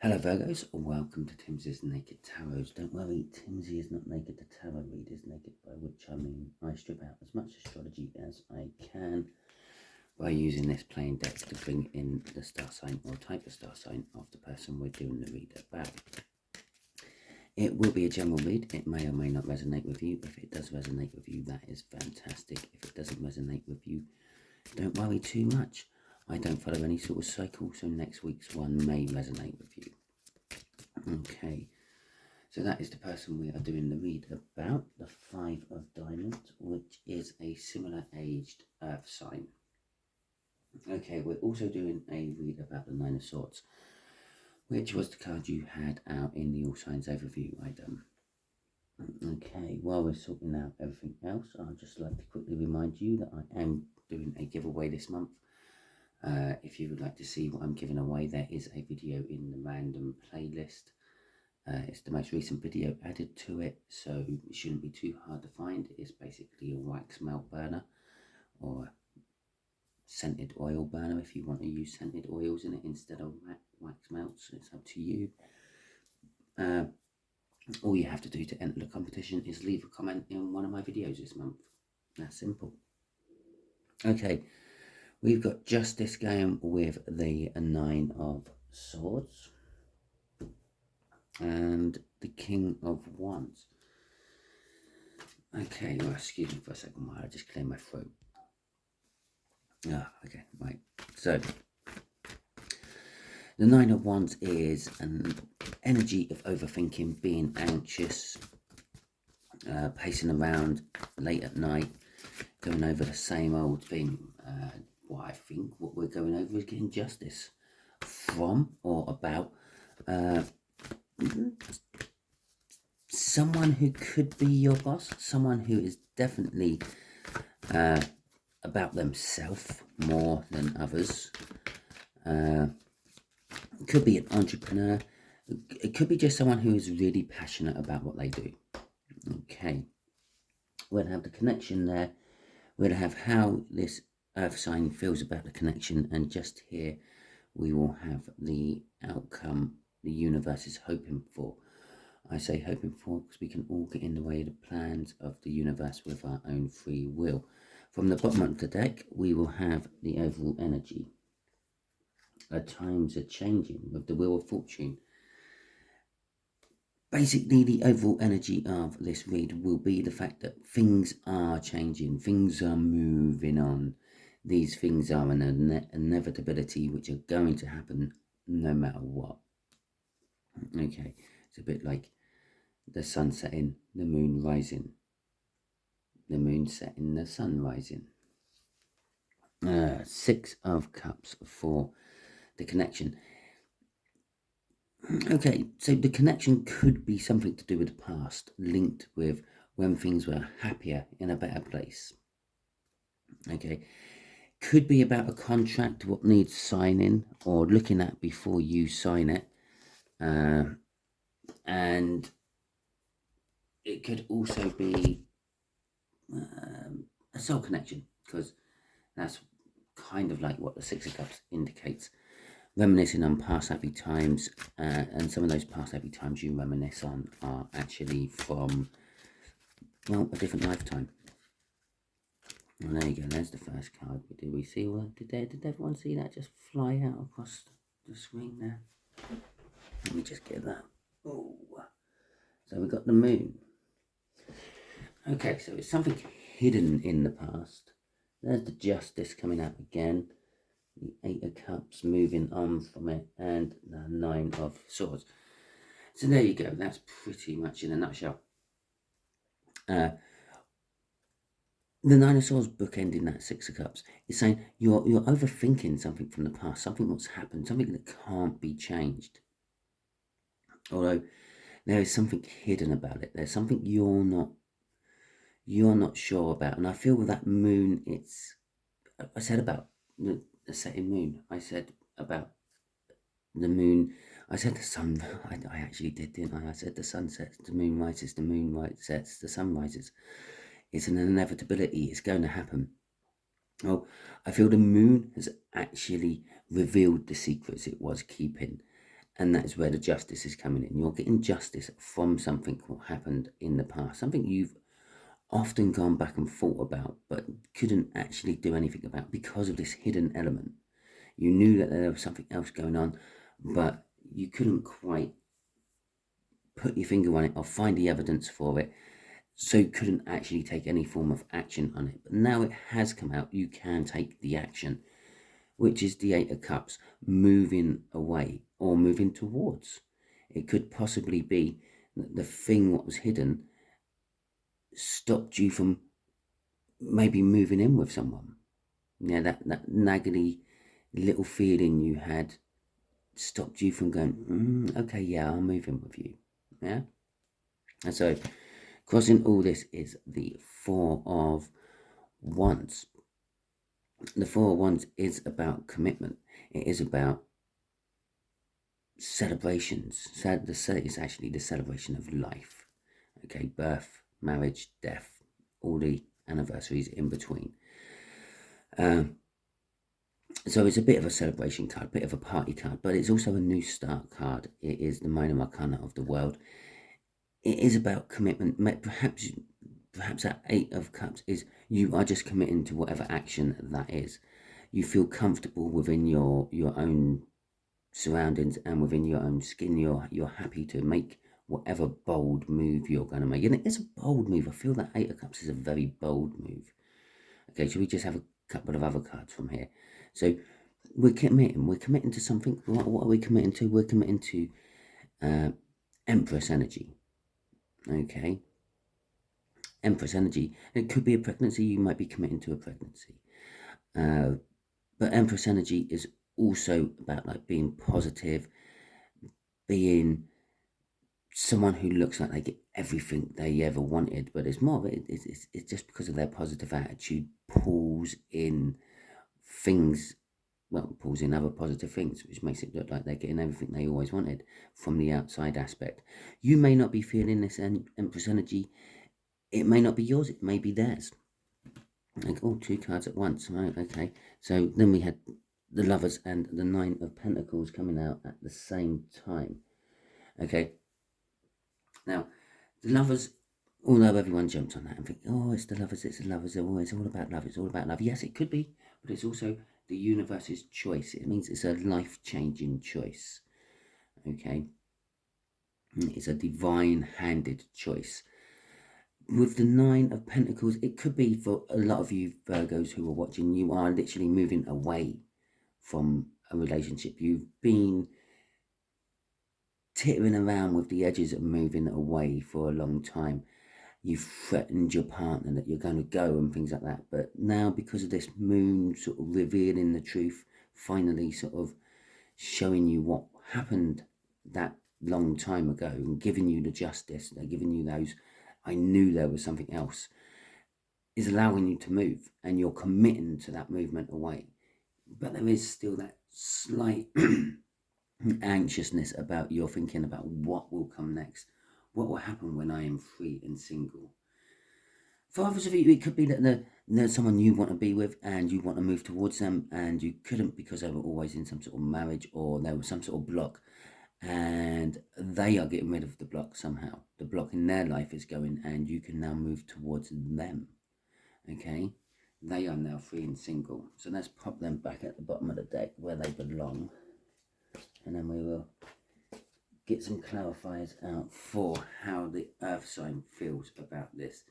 Hello Virgos, welcome to Timsy's Naked Tarot. Don't worry, Timsy is not naked, the tarot read is naked, by which I mean I strip out as much astrology as I can by using this plain deck to bring in the star sign or type of star sign of the person we're doing the read about. It will be a general read. It may or may not resonate with you. If it does resonate with you, that is fantastic. If it doesn't resonate with you, don't worry too much. I don't follow any sort of cycle, so next week's one may resonate with you. Okay, so that is the person we are doing the read about, the Five of Diamonds, which is a similar aged earth sign. Okay, we're also doing a read about the Nine of Swords, which was the card you had out in the All Signs overview I done. Okay, while we're sorting out everything else, I'd just like to quickly remind you that I am doing a giveaway this month. If you would like to see what I'm giving away, there is a video in the random playlist. It's the most recent video added to it, so it shouldn't be too hard to find. It's basically a wax melt burner or scented oil burner if you want to use scented oils in it instead of wax melts. It's up to you. All you have to do to enter the competition is leave a comment in one of my videos this month. That's simple. Okay, we've got Justice going with the Nine of Swords and the King of Wands. Okay, well, excuse me for a second while I just clear my throat. Okay, right. So, the Nine of Wands is an energy of overthinking, being anxious, pacing around late at night, going over the same old thing. What I think what we're going over is getting justice from or about someone who could be your boss, someone who is definitely about themselves more than others. It could be an entrepreneur. It could be just someone who is really passionate about what they do. Okay, we'll have the connection there. We'll have how this earth sign feels about the connection, and just here we will have the outcome the universe is hoping for. I say hoping for because we can all get in the way of the plans of the universe with our own free will. From the bottom of the deck, we will have the overall energy. Times are changing with the Wheel of Fortune. Basically, the overall energy of this read will be the fact that things are changing, things are moving on. These things are an inevitability which are going to happen no matter what. Okay, it's a bit like the sun setting, the moon rising, the moon setting, the sun rising. Six of Cups for the connection. Okay, so the connection could be something to do with the past, linked with when things were happier, in a better place. Okay, could be about a contract, what needs signing or looking at before you sign it. And it could also be a soul connection, because that's kind of like what the Six of Cups indicates. Reminiscing on past happy times, and some of those past happy times you reminisce on are actually from, well, a different lifetime. And there you go, there's the first card. Did we see one? Did everyone see that just fly out across the screen there? Let me just get that. Oh, so we got the moon. Okay, so it's something hidden in the past. There's the Justice coming out again. The Eight of Cups moving on from it, and the Nine of Swords. So there you go, that's pretty much in a nutshell. The Nine of Swords bookending that Six of Cups is saying you're overthinking something from the past, something that's happened, something that can't be changed. Although there is something hidden about it. There's something you're not sure about. And I feel with that moon, I said about the setting moon. I said about the moon. I said the sun. I actually did, didn't I? I said the sun sets, the moon rises, the moon sets, the sun rises. It's an inevitability. It's going to happen. Oh, I feel the moon has actually revealed the secrets it was keeping. And that's where the justice is coming in. You're getting justice from something what happened in the past, something you've often gone back and thought about, but couldn't actually do anything about because of this hidden element. You knew that there was something else going on, but you couldn't quite put your finger on it or find the evidence for it, so you couldn't actually take any form of action on it. But now it has come out, you can take the action, which is the Eight of Cups, moving away or moving towards. It could possibly be that the thing what was hidden stopped you from maybe moving in with someone. Yeah, that naggedy little feeling you had stopped you from going, okay, yeah, I'll move in with you. Yeah. And so crossing all this is the Four of Wands. The Four of Wands is about commitment. It is about celebrations. It's actually the celebration of life. Okay, birth, marriage, death, all the anniversaries in between. So it's a bit of a celebration card, a bit of a party card, but it's also a new start card. It is the minor arcana of the world. It is about commitment. Perhaps that Eight of Cups is you are just committing to whatever action that is. You feel comfortable within your own surroundings and within your own skin. You're happy to make whatever bold move you're going to make. And it is a bold move. I feel that Eight of Cups is a very bold move. Okay, should we just have a couple of other cards from here? So we're committing to something. What are we committing to? We're committing to Empress energy. Okay, Empress energy. It could be a pregnancy. You might be committing to a pregnancy. But Empress energy is also about like being positive, being someone who looks like they get everything they ever wanted, but it's more of it's just because of their positive attitude pulls in things, pulls in other positive things, which makes it look like they're getting everything they always wanted from the outside aspect. You may not be feeling this Empress energy. It may not be yours. It may be theirs. Like, two cards at once, right? Okay. So then we had the Lovers and the Nine of Pentacles coming out at the same time. Okay. Now, the Lovers, although everyone jumps on that and think, it's the Lovers, it's all about love, it's all about love. Yes, it could be, but it's also the universe's choice. It means it's a life-changing choice. Okay. It's a divine-handed choice. With the Nine of Pentacles, it could be for a lot of you Virgos who are watching, you are literally moving away from a relationship. You've been teetering around with the edges of moving away for a long time. You've threatened your partner that you're going to go and things like that. But now, because of this moon sort of revealing the truth, finally sort of showing you what happened that long time ago and giving you the justice, they're giving you those, I knew there was something else, is allowing you to move, and you're committing to that movement away. But there is still that slight anxiousness about you're thinking about what will come next. What will happen when I am free and single? For others of you, it could be that there's someone you want to be with and you want to move towards them and you couldn't because they were always in some sort of marriage or there was some sort of block, and they are getting rid of the block somehow. The block in their life is going and you can now move towards them. Okay, they are now free and single. So let's pop them back at the bottom of the deck where they belong, and then we will get some clarifiers out for how the earth sign feels about this.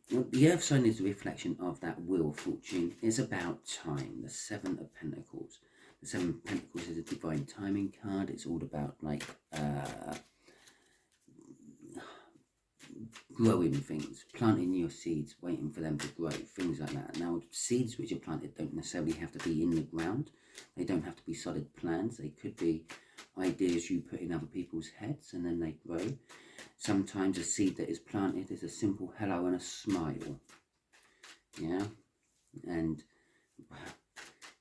The earth sign is a reflection of that wheel of fortune. It's about time. The Seven of Pentacles. The Seven of Pentacles is a divine timing card. It's all about like growing things, planting your seeds, waiting for them to grow, things like that. Now, seeds which are planted don't necessarily have to be in the ground. They don't have to be solid plans. They could be ideas you put in other people's heads and then they grow. Sometimes a seed that is planted is a simple hello and a smile. Yeah, and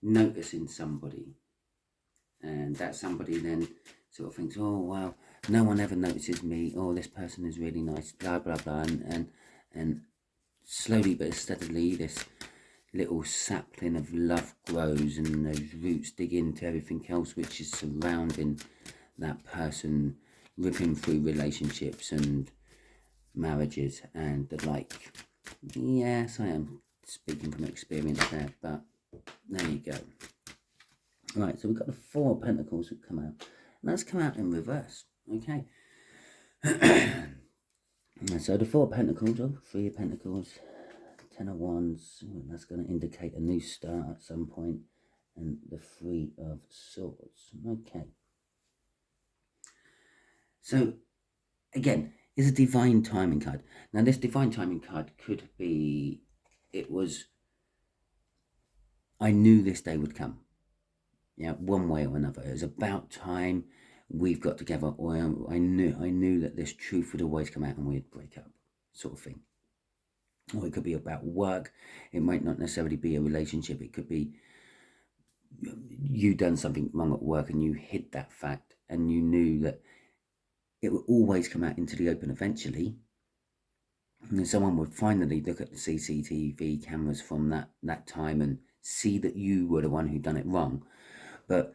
noticing somebody, and that somebody then sort of thinks, oh wow, no one ever notices me, oh this person is really nice, blah blah blah, and slowly but steadily this little sapling of love grows, and those roots dig into everything else which is surrounding that person, ripping through relationships and marriages and the like. Yes, I am speaking from experience there, but there you go. Right, so we've got the Four of Pentacles that come out, and that's come out in reverse. Okay. So the Four of Pentacles, Three of Pentacles, Ten of Wands, that's going to indicate a new start at some point, and the Three of Swords. Okay. So, again, it's a divine timing card. Now, this divine timing card could be, I knew this day would come. Yeah, one way or another. It was about time we've got together, or I knew that this truth would always come out and we'd break up, sort of thing. Or it could be about work. It might not necessarily be a relationship. It could be you done something wrong at work and you hid that fact, and you knew that it would always come out into the open eventually. And then someone would finally look at the CCTV cameras from that time and see that you were the one who done it wrong. But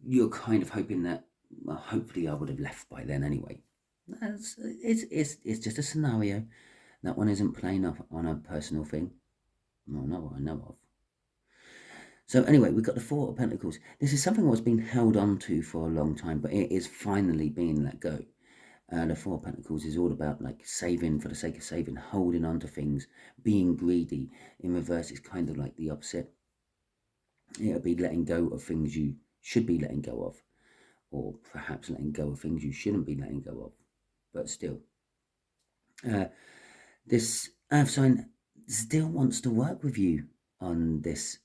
you're kind of hoping that, well, hopefully I would have left by then anyway. It's just a scenario. That one isn't playing off on a personal thing. Well, not what I know of. So anyway, we've got the Four of Pentacles. This is something that's been held on to for a long time, but it is finally being let go. The Four of Pentacles is all about like saving for the sake of saving, holding on to things, being greedy. In reverse, it's kind of like the opposite. It'll be letting go of things you should be letting go of, or perhaps letting go of things you shouldn't be letting go of. But still, this Earth sign still wants to work with you on this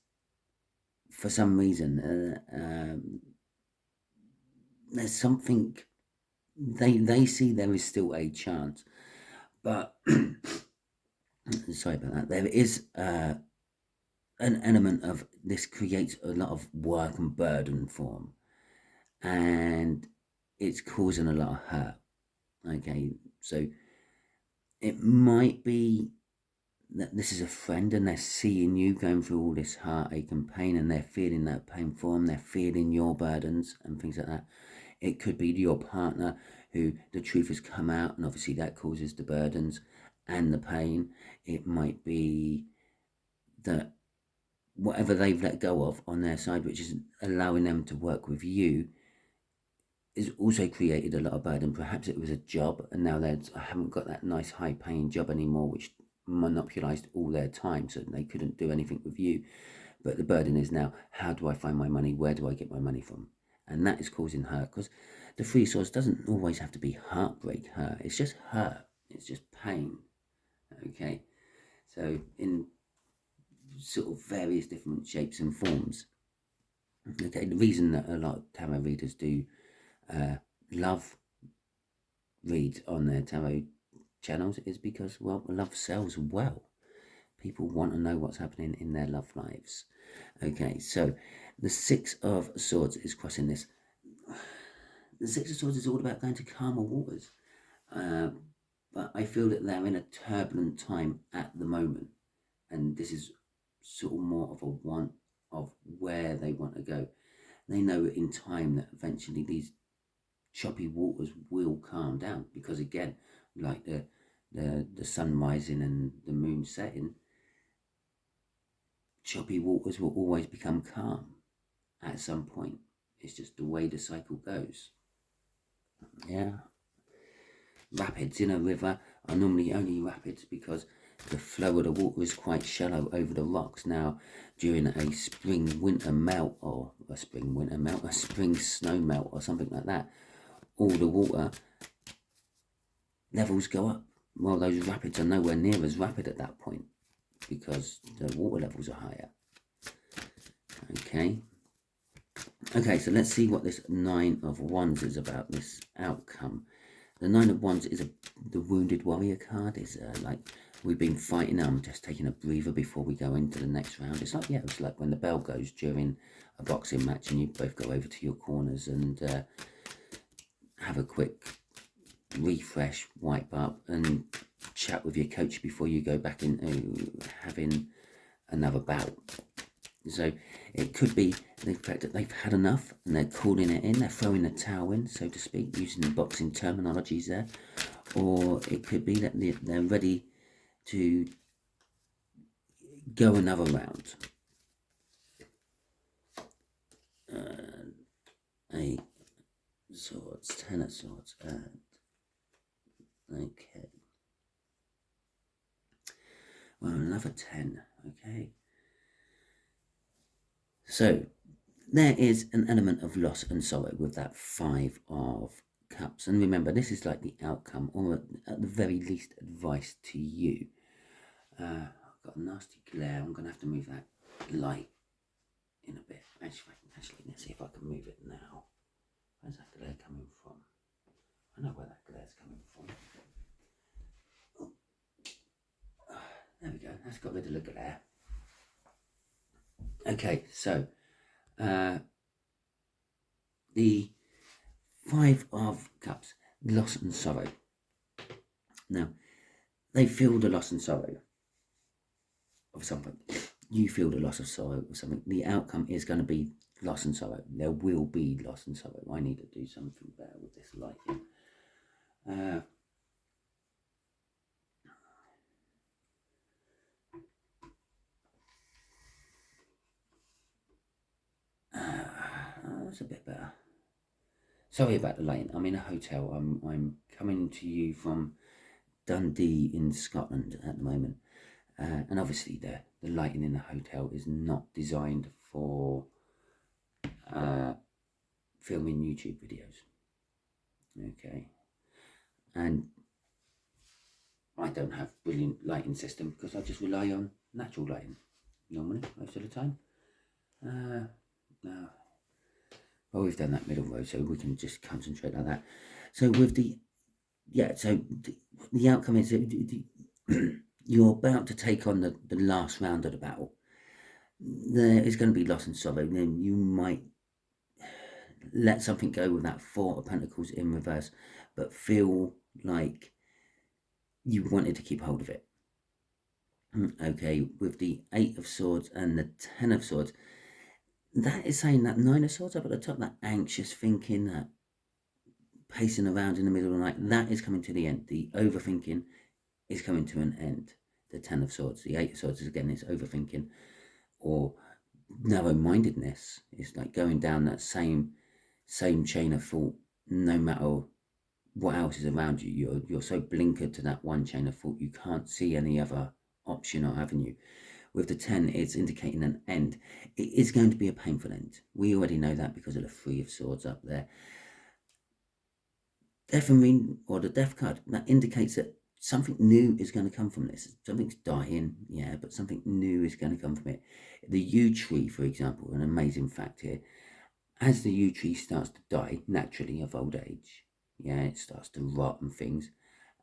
for some reason. There's something, they see there is still a chance, but sorry about that. There is an element of this creates a lot of work and burden for them, and it's causing a lot of hurt. Okay, so it might be that this is a friend and they're seeing you going through all this heartache and pain, and they're feeling that pain for them. They're feeling your burdens and things like that. It could be your partner who the truth has come out, and obviously that causes the burdens and the pain. It might be that whatever they've let go of on their side, which is allowing them to work with you, is also created a lot of burden. Perhaps it was a job, and now I haven't got that nice high-paying job anymore, which monopolized all their time, so they couldn't do anything with you. But the burden is now, how do I find my money? Where do I get my money from? And that is causing hurt, because the Three of Swords doesn't always have to be heartbreak hurt. It's just hurt. It's just pain. Okay, so in sort of various different shapes and forms. Okay, the reason that a lot of tarot readers do love reads on their tarot channels is because, well, love sells well. People want to know what's happening in their love lives. Okay, so the Six of Swords is crossing this. The Six of Swords is all about going to calmer waters. But I feel that they're in a turbulent time at the moment. And this is sort of more of a want of where they want to go. They know in time that eventually these choppy waters will calm down, because again, like the sun rising and the moon setting, choppy waters will always become calm at some point. It's just the way the cycle goes. Yeah. Rapids in a river are normally only rapids because the flow of the water is quite shallow over the rocks. Now, during a spring snow melt or something like that, all the water levels go up. Well, those rapids are nowhere near as rapid at that point because the water levels are higher. Okay, so let's see what this Nine of Wands is about, this outcome. The Nine of Wands is the Wounded Warrior card. It's like, we've been fighting. I'm just taking a breather before we go into the next round. It's like, yeah, it's like when the bell goes during a boxing match and you both go over to your corners and have a quick refresh, wipe up, and chat with your coach before you go back into having another bout. So it could be the fact that they've had enough and they're calling it in, they're throwing the towel in, so to speak, using the boxing terminologies there. Or it could be that they're ready to go another round. Eight swords, 10 of swords, and okay. Well, another 10, okay. So there is an element of loss and sorrow with that 5 of Cups. And remember, this is like the outcome, or at the very least, advice to you. I've got a nasty glare. I'm going to have to move that light in a bit. Actually, let's see if I can move it now. Where's that glare coming from? I know where that glare's coming from. Oh, there we go. That's got rid of the glare. Okay, so the 5 of Cups, loss and sorrow. Now, they feel the loss and sorrow of something. You feel the loss of sorrow of something. The outcome is going to be loss and sorrow. There will be loss and sorrow. I need to do something better with this lighting. That's a bit better. Sorry about the lighting. I'm in a hotel. I'm coming to you from Dundee in Scotland at the moment. And obviously the lighting in the hotel is not designed for filming YouTube videos. Okay. And I don't have brilliant lighting system because I just rely on natural lighting normally most of the time. No. Well, we've done that middle row, so we can just concentrate on that. So with the outcome is that you're about to take on the last round of the battle. There is going to be loss and sorrow. Then you might let something go with that 4 of Pentacles in reverse, but feel like you wanted to keep hold of it. Okay, with the 8 of Swords and the 10 of Swords, that is saying that 9 of Swords up at the top, that anxious thinking, that pacing around in the middle of the night, that is coming to the end. The overthinking is coming to an end. The 10 of Swords, the 8 of Swords is again, it's overthinking or narrow-mindedness. It's like going down that same chain of thought, no matter what else is around you. You're so blinkered to that one chain of thought, you can't see any other option or avenue. With the 10, it's indicating an end. It is going to be a painful end. We already know that because of the 3 of Swords up there. Death and Ring, or the Death card, that indicates that something new is going to come from this. Something's dying, yeah, but something new is going to come from it. The yew tree, for example, an amazing fact here. As the yew tree starts to die, naturally, of old age, yeah, it starts to rot and things,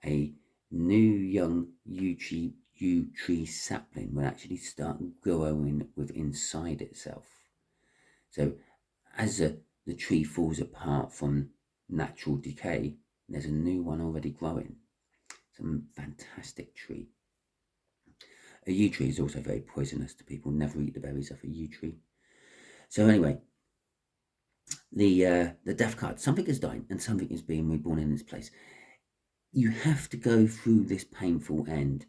a new young yew tree sapling will actually start growing with inside itself. So as the tree falls apart from natural decay, there's a new one already growing. Some fantastic tree. A yew tree is also very poisonous to people. Never eat the berries off a yew tree. So anyway, the Death card, something is dying and something is being reborn in its place. You have to go through this painful end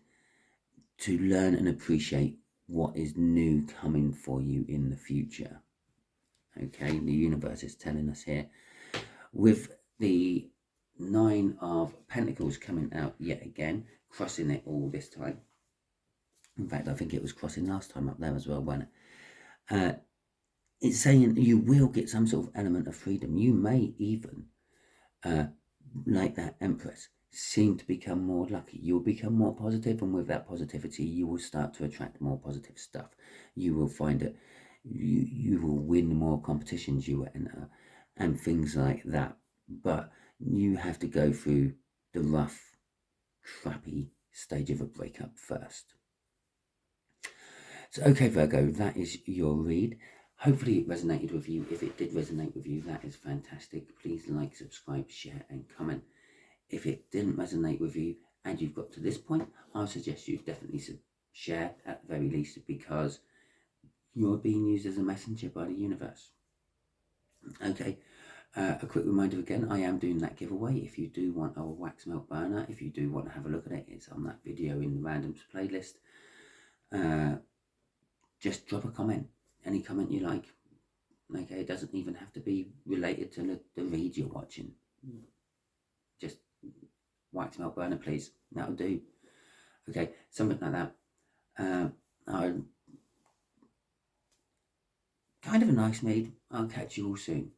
to learn and appreciate what is new coming for you in the future. Okay, the universe is telling us here. With the 9 of Pentacles coming out yet again, crossing it all this time. In fact, I think it was crossing last time up there as well, wasn't it? It's saying you will get some sort of element of freedom. You may even, like that Empress, seem to become more lucky. You'll become more positive, and with that positivity, you will start to attract more positive stuff. You will find that you will win more competitions you enter, and things like that. But you have to go through the rough, crappy stage of a breakup first. So, okay, Virgo, that is your read. Hopefully it resonated with you. If it did resonate with you, that is fantastic. Please like, subscribe, share, and comment. If it didn't resonate with you and you've got to this point, I'll suggest you definitely share at the very least, because you're being used as a messenger by the universe. Okay, a quick reminder again, I am doing that giveaway. If you do want a wax melt burner, if you do want to have a look at it, it's on that video in the randoms playlist. Just drop a comment, any comment you like. Okay, it doesn't even have to be related to the read you're watching. Just wax melt burner, please. That'll do. Okay, something like that. I'm kind of a nice maid. I'll catch you all soon.